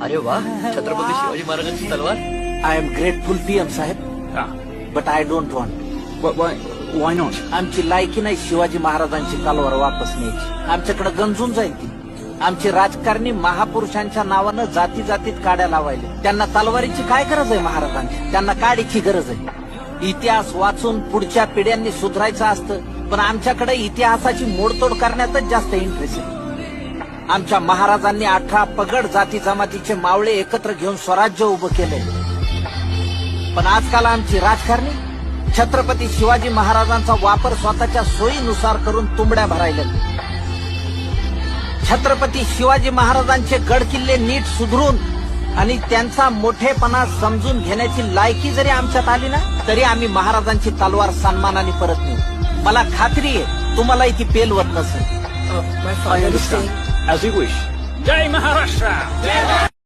अरे वा, छत्रपती शिवाजी महाराजांची तलवार. आय एम ग्रेटफुल पीएम साहेब, but I don't want. Why not? आमची लायकी नाही शिवाजी महाराजांची तलवार वापस न्यायची. आमच्याकडे गंजून जाईल ती. आमची राजकारणी महापुरुषांच्या नावानं जाती जातीत काड्या लावायले. त्यांना तलवारीची काय गरज आहे महाराजांची? त्यांना काडीची गरज आहे. इतिहास वाचून पुढच्या पिढ्यांनी सुधारायचं असतं, पण आमच्याकडे इतिहासाची मोडतोड करण्यातच जास्त इंटरेस्ट आहे. आमच्या महाराजांनी 18 पगड जाती जमातीचे मावळे एकत्र घेऊन स्वराज्य उभं केलंय. पण आजकाल आमची राजकारणी छत्रपती शिवाजी महाराजांचा वापर स्वतःच्या सोयीनुसार करून तुंबड्या भरायला. छत्रपती शिवाजी महाराजांचे गड किल्ले नीट सुधरून आणि त्यांचा मोठेपणा समजून घेण्याची लायकी जरी आमच्यात आली ना, तरी आम्ही महाराजांची तलवार सन्मानाने परत नेऊ. मला खात्री आहे तुम्हालाही ती पेलवत नसेल. I understand. As you wish. Jai Maharashtra.